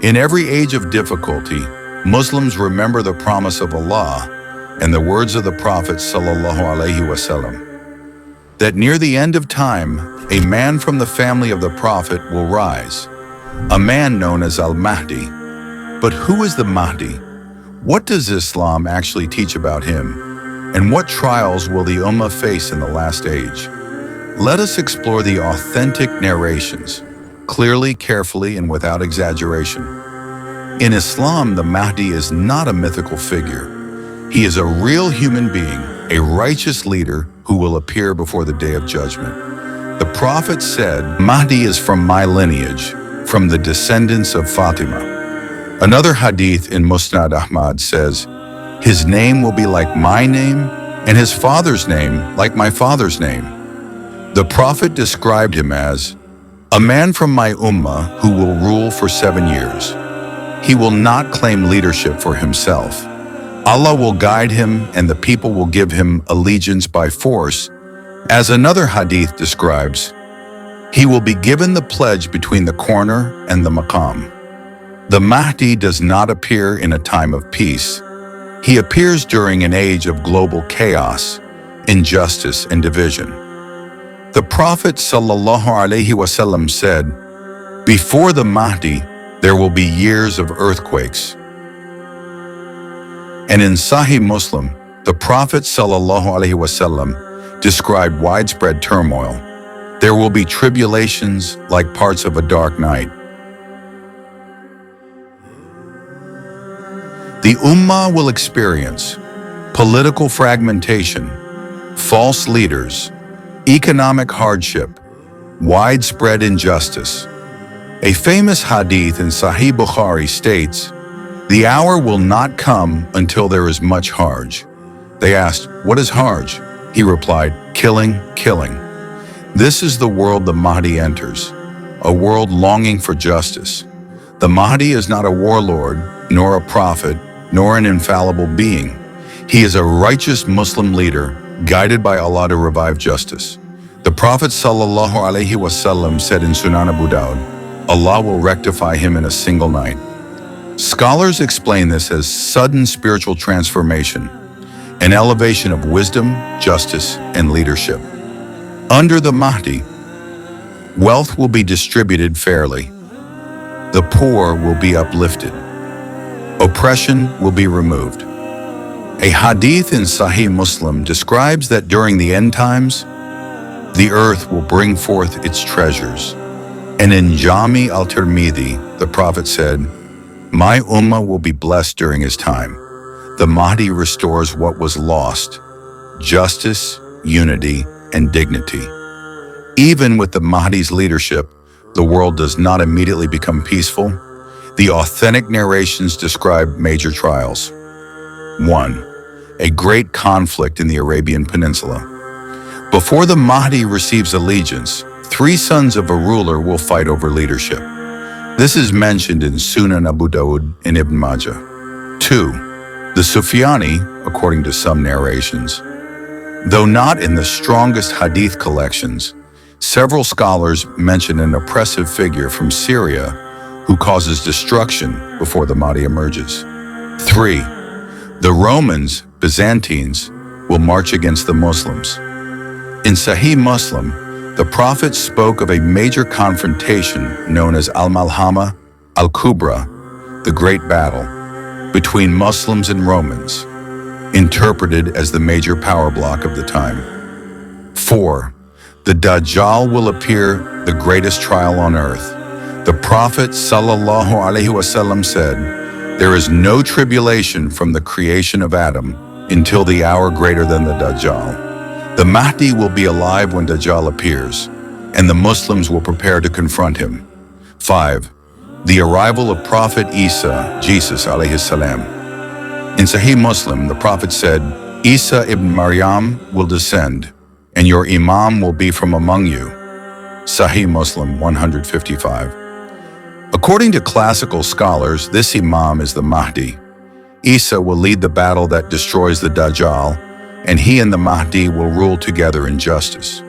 In every age of difficulty, Muslims remember the promise of Allah and the words of the Prophet ﷺ, that near the end of time, a man from the family of the Prophet will rise, a man known as al-Mahdi. But who is the Mahdi? What does Islam actually teach about him? And what trials will the Ummah face in the last age? Let us explore the authentic narrations, clearly, carefully, and without exaggeration. In Islam, the Mahdi is not a mythical figure. He is a real human being, a righteous leader who will appear before the Day of Judgment. The Prophet said, "Mahdi is from my lineage, from the descendants of Fatima." Another hadith in Musnad Ahmad says, "His name will be like my name, and his father's name like my father's name." The Prophet described him as a man from my ummah who will rule for 7 years. He will not claim leadership for himself. Allah will guide him and the people will give him allegiance by force. As another hadith describes, he will be given the pledge between the corner and the maqam. The Mahdi does not appear in a time of peace. He appears during an age of global chaos, injustice, and division. The Prophet ﷺ said, "Before the Mahdi, there will be years of earthquakes." And in Sahih Muslim, the Prophet ﷺ described widespread turmoil. There will be tribulations like parts of a dark night. The Ummah will experience political fragmentation, false leaders, economic hardship, widespread injustice. A famous hadith in Sahih Bukhari states, "The hour will not come until there is much harj." They asked, "What is harj?" He replied, "Killing, killing." This is the world the Mahdi enters, a world longing for justice. The Mahdi is not a warlord, nor a prophet, nor an infallible being. He is a righteous Muslim leader, guided by Allah to revive justice. The Prophet ﷺ said in Sunan Abu Dawud, Allah will rectify him in a single night. Scholars explain this as sudden spiritual transformation, an elevation of wisdom, justice, and leadership. Under the Mahdi, wealth will be distributed fairly. The poor will be uplifted. Oppression will be removed. A hadith in Sahih Muslim describes that during the end times, the earth will bring forth its treasures. And in Jami, al-Tirmidhi, the Prophet said, "My ummah will be blessed during his time. The Mahdi restores what was lost, justice, unity, and dignity." Even with the Mahdi's leadership, the world does not immediately become peaceful. The authentic narrations describe major trials. 1. A great conflict in the Arabian Peninsula. Before the Mahdi receives allegiance, 3 sons of a ruler will fight over leadership. This is mentioned in Sunan Abu Dawud and Ibn Majah. 2. The Sufyani, according to some narrations. Though not in the strongest hadith collections, several scholars mention an oppressive figure from Syria who causes destruction before the Mahdi emerges. 3. The Romans, Byzantines, will march against the Muslims. In Sahih Muslim, the Prophet spoke of a major confrontation known as al-Malhama al-Kubra, the Great Battle, between Muslims and Romans, interpreted as the major power block of the time. 4. The Dajjal will appear, the greatest trial on earth. The Prophet ﷺ said, "There is no tribulation from the creation of Adam until the hour greater than the Dajjal." The Mahdi will be alive when Dajjal appears, and the Muslims will prepare to confront him. 5. The arrival of Prophet Isa, Jesus alayhi salam. In Sahih Muslim, the Prophet said, "Isa ibn Maryam will descend, and your Imam will be from among you." Sahih Muslim 155. According to classical scholars, this Imam is the Mahdi. Isa will lead the battle that destroys the Dajjal, and he and the Mahdi will rule together in justice.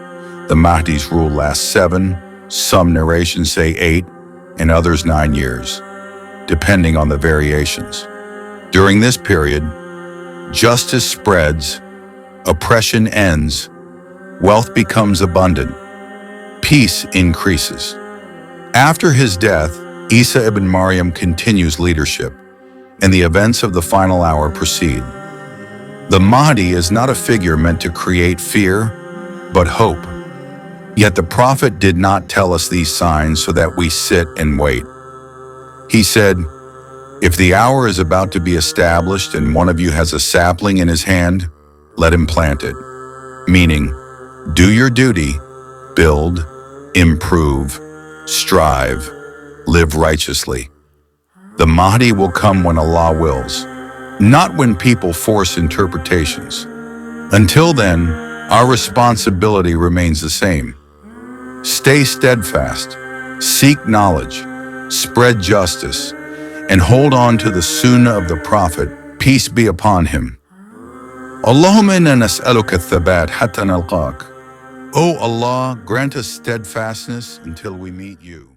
The Mahdi's rule lasts 7, some narrations say 8, and others 9 years. depending on the variations. During this period, justice spreads, oppression ends, wealth becomes abundant, peace increases. After his death, Isa ibn Maryam continues leadership, and the events of the final hour proceed. The Mahdi is not a figure meant to create fear, but hope. Yet the Prophet did not tell us these signs so that we sit and wait. He said, "If the hour is about to be established and one of you has a sapling in his hand, let him plant it." Meaning, do your duty, build, improve, strive, live righteously. The Mahdi will come when Allah wills, not when people force interpretations. Until then, our responsibility remains the same. Stay steadfast, seek knowledge, spread justice, and hold on to the Sunnah of the Prophet, peace be upon him. Allahumma inna nas'aluka thabat hatta nalqaq. O Allah, grant us steadfastness until we meet you.